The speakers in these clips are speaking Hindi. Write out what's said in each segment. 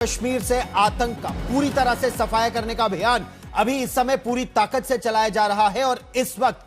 कश्मीर से आतंक का पूरी तरह से सफाया करने का अभियान अभी इस समय पूरी ताकत से चलाया जा रहा है और इस वक्त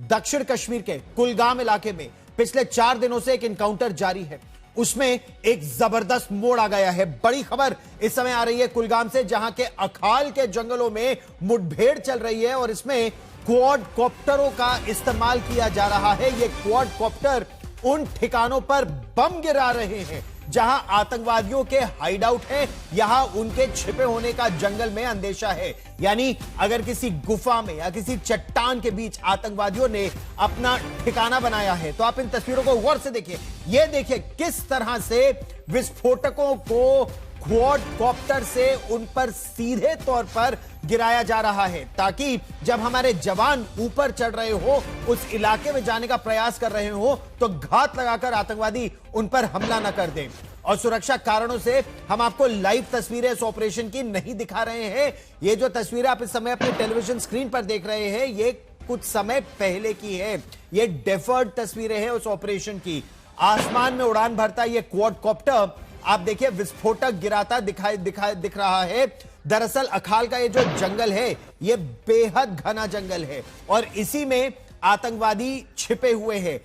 दक्षिण कश्मीर के कुलगाम इलाके में पिछले 4 दिनों से एक इनकाउंटर जारी है। उसमें एक जबरदस्त मोड़ आ गया है। बड़ी खबर इस समय आ रही है कुलगाम से, जहां के अखाल के जंगलों में मुठभेड़ चल रही है और इसमें क्वाड कॉप्टरों का इस्तेमाल किया जा रहा है। ये क्वाड कॉप्टर उन ठिकानों पर बम गिरा रहे हैं जहां आतंकवादियों के हाइडआउट है, यहां उनके छिपे होने का जंगल में अंदेशा है। यानी अगर किसी गुफा में या किसी चट्टान के बीच आतंकवादियों ने अपना ठिकाना बनाया है तो आप इन तस्वीरों को गौर से देखिए। यह देखिए किस तरह से विस्फोटकों को क्वाडकॉप्टर से उन पर सीधे तौर पर गिराया जा रहा है, ताकि जब हमारे जवान ऊपर चढ़ रहे हो, उस इलाके में जाने का प्रयास कर रहे हो, तो घात लगाकर आतंकवादी उन पर हमला न कर दें। और सुरक्षा कारणों से हम आपको लाइव तस्वीरें इस ऑपरेशन की नहीं दिखा रहे हैं। ये जो तस्वीरें आप इस समय अपने टेलीविजन स्क्रीन पर देख रहे हैं, ये कुछ समय पहले की है। ये डेफर्ड तस्वीरें हैं उस ऑपरेशन की। आसमान में उड़ान भरता ये क्वाडकॉप्टर आप देखिए विस्फोटक गिराता दिख रहा है। दरअसल अखाल का ये जो जंगल है, ये बेहद घना जंगल है और इसी में आतंकवादी छिपे हुए हैं।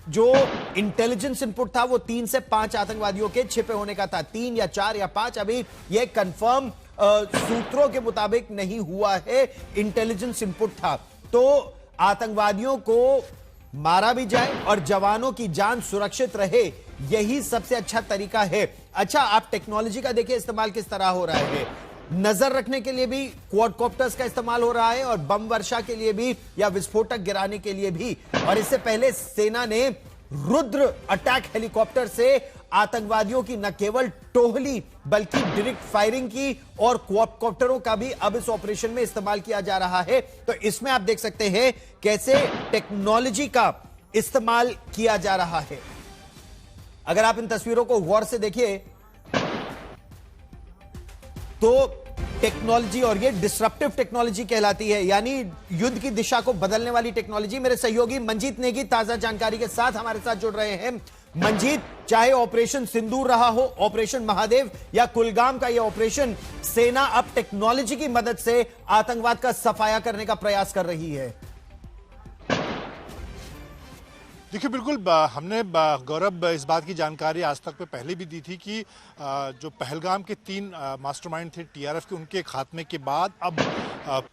जो इंटेलिजेंस इनपुट था वो 3 से 5 आतंकवादियों के छिपे होने का था। 3 या 4 या 5 अभी ये कंफर्म सूत्रों के मुताबिक नहीं हुआ है, इंटेलिजेंस इनपुट था। तो आतंकवादियों को मारा भी जाए और जवानों की जान सुरक्षित रहे, यही सबसे अच्छा तरीका है। अच्छा, आप टेक्नोलॉजी का देखिए इस्तेमाल किस तरह हो रहा है। नजर रखने के लिए भी क्वाडकॉप्टर्स का इस्तेमाल हो रहा है और बम वर्षा के लिए भी या विस्फोटक गिराने के लिए भी। और इससे पहले सेना ने रुद्र अटैक हेलीकॉप्टर से आतंकवादियों की न केवल टोहली बल्कि डायरेक्ट फायरिंग की और क्वाडकॉप्टरों का भी अब इस ऑपरेशन में इस्तेमाल किया जा रहा है। तो इसमें आप देख सकते हैं कैसे टेक्नोलॉजी का इस्तेमाल किया जा रहा है। अगर आप इन तस्वीरों को गौर से देखिए तो टेक्नोलॉजी, और ये डिसरप्टिव टेक्नोलॉजी कहलाती है, यानी युद्ध की दिशा को बदलने वाली टेक्नोलॉजी। मेरे सहयोगी मंजीत नेगी ताजा जानकारी के साथ हमारे साथ जुड़ रहे हैं। मंजीत, चाहे ऑपरेशन सिंदूर रहा हो, ऑपरेशन महादेव या कुलगाम का यह ऑपरेशन, सेना अब टेक्नोलॉजी की मदद से आतंकवाद का सफाया करने का प्रयास कर रही है। देखिए, बिल्कुल हमने गौरव इस बात की जानकारी आज तक पे पहले भी दी थी कि जो पहलगाम के 3 मास्टरमाइंड थे टीआरएफ के, उनके खात्मे के बाद अब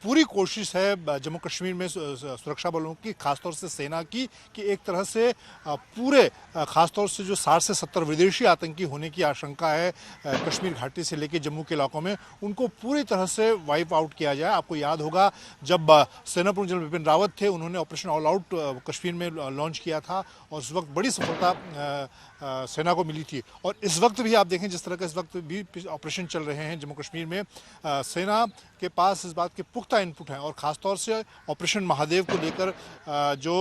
पूरी कोशिश है जम्मू कश्मीर में सुरक्षा बलों की, खासतौर से सेना की, कि एक तरह से पूरे खासतौर से जो 60 से 70 विदेशी आतंकी होने की आशंका है कश्मीर घाटी से लेकर जम्मू के इलाकों में, उनको पूरी तरह से वाइप आउट किया जाए। आपको याद होगा जब सेना प्रमुख जनरल बिपिन रावत थे, उन्होंने ऑपरेशन ऑल आउट कश्मीर में लॉन्च किया था और उस वक्त बड़ी सफलता सेना को मिली थी। और इस वक्त भी आप देखें जिस तरह का इस वक्त भी ऑपरेशन चल रहे हैं जम्मू कश्मीर में, सेना के पास इस बात के पुख्ता इनपुट हैं और ख़ासतौर से ऑपरेशन महादेव को लेकर जो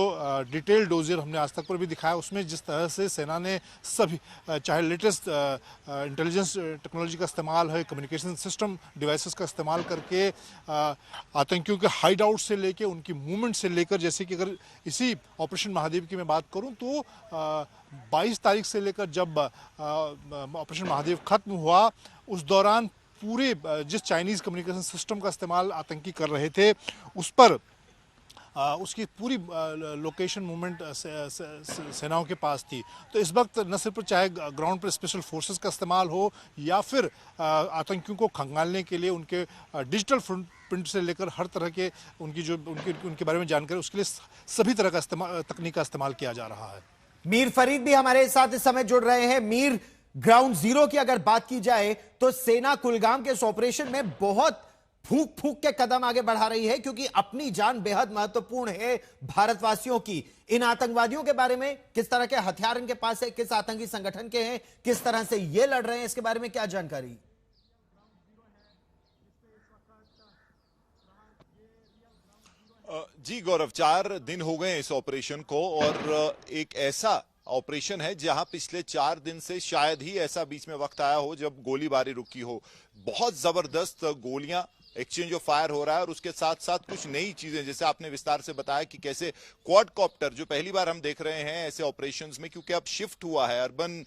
डिटेल डोजियर हमने आज तक पर भी दिखाया, उसमें जिस तरह से सेना ने सभी, चाहे लेटेस्ट इंटेलिजेंस टेक्नोलॉजी का इस्तेमाल है, कम्युनिकेशन सिस्टम डिवाइसेस का इस्तेमाल करके आतंकियों के हाइड आउट से लेकर उनकी मूवमेंट से लेकर, जैसे कि अगर इसी ऑपरेशन महादेव की मैं बात करूं तो 22 तारीख से लेकर जब ऑपरेशन महादेव खत्म हुआ, उस दौरान पूरे जिस चाइनीज़ कम्युनिकेशन सिस्टम का इस्तेमाल आतंकी कर रहे थे, उस पर उसकी पूरी लोकेशन मूवमेंट सेनाओं के पास थी। तो इस वक्त न सिर्फ चाहे ग्राउंड पर स्पेशल फोर्सेस का इस्तेमाल हो या फिर आतंकियों को खंगालने के लिए उनके डिजिटल प्रिंट से लेकर हर तरह के उनके बारे में जानकारी, उसके लिए सभी तरह का तकनीक का इस्तेमाल किया जा रहा है। मीर फरीद भी हमारे साथ इस समय जुड़ रहे हैं। मीर, ग्राउंड जीरो की अगर बात की जाए तो सेना कुलगाम के इस ऑपरेशन में बहुत फूंक फूंक के कदम आगे बढ़ा रही है, क्योंकि अपनी जान बेहद महत्वपूर्ण है भारतवासियों की। इन आतंकवादियों के बारे में, किस तरह के हथियार इनके पास है, किस आतंकी संगठन के हैं, किस तरह से ये लड़ रहे हैं, इसके बारे में क्या जानकारी? जी गौरव, 4 दिन हो गए इस ऑपरेशन को और एक ऐसा ऑपरेशन है जहां पिछले 4 दिन से शायद ही ऐसा बीच में वक्त आया हो जब गोलीबारी रुकी हो। बहुत जबरदस्त गोलियां एक्सचेंज ऑफ फायर हो रहा है और उसके साथ साथ कुछ नई चीजें, जैसे आपने विस्तार से बताया कि कैसे क्वाडकॉप्टर, जो पहली बार हम देख रहे हैं ऐसे ऑपरेशंस में, क्योंकि अब शिफ्ट हुआ है अर्बन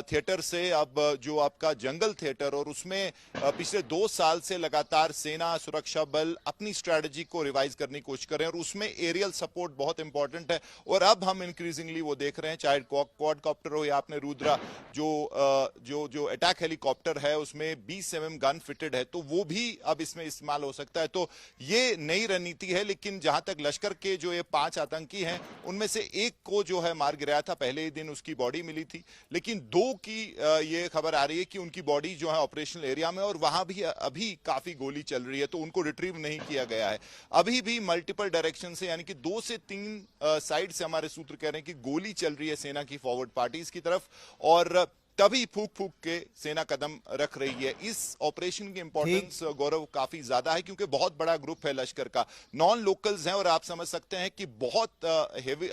थिएटर से अब जो आपका जंगल थिएटर, और उसमें पिछले 2 साल से लगातार सेना सुरक्षा बल अपनी स्ट्रेटजी को रिवाइज करने की कोशिश कर रहे हैं और उसमें एरियल सपोर्ट बहुत इंपॉर्टेंट है। और अब हम इंक्रीजिंगली वो देख रहे हैं, चाहे क्वाडकॉप्टर हो या आपने रुद्रा जो अटैक हेलीकॉप्टर है उसमें 20 mm गन फिटेड है, तो वो भी अब इसमें इस्तेमाल हो सकता है। तो ये नई रणनीति है। लेकिन जहां तक लश्कर के जो ये 5 आतंकी हैं उनमें से एक को जो है मार गिराया था, पहले ही दिन उसकी बॉडी मिली थी, लेकिन 2 की ये खबर आ रही है कि उनकी बॉडी जो है ऑपरेशनल एरिया में, और वहां भी अभी काफी गोली चल रही है, तो उनको रिट्रीव नहीं किया गया है। अभी भी मल्टीपल डायरेक्शन से, यानी कि 2 से 3 साइड से हमारे सूत्र कह रहे हैं कि गोली चल रही है सेना की फॉरवर्ड पार्टीज की तरफ, और तभी फूक फूक के सेना कदम रख रही है। इस ऑपरेशन की इंपॉर्टेंस गौरव काफी ज्यादा है, क्योंकि बहुत बड़ा ग्रुप है लश्कर का, नॉन लोकल्स हैं, और आप समझ सकते हैं कि बहुत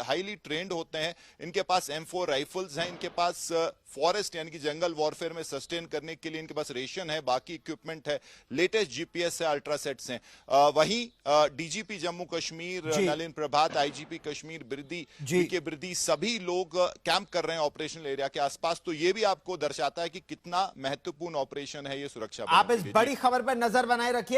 हाईली ट्रेंड होते हैं। इनके पास M4 राइफल्स हैं, इनके पास फॉरेस्ट यानी कि जंगल वॉरफेयर में सस्टेन करने के लिए इनके पास रेशन है, बाकी इक्विपमेंट है, लेटेस्ट GPS है, अल्ट्रासेट्स हैं। वहीं DGP जम्मू कश्मीर नलिन प्रभात, IGP कश्मीर बिरदी सभी लोग कैंप कर रहे हैं ऑपरेशनल एरिया के आसपास। तो ये भी आपको दर्शाता है कि कितना महत्वपूर्ण ऑपरेशन है ये सुरक्षा। आप इस बड़ी खबर पर नजर बनाए रखिए।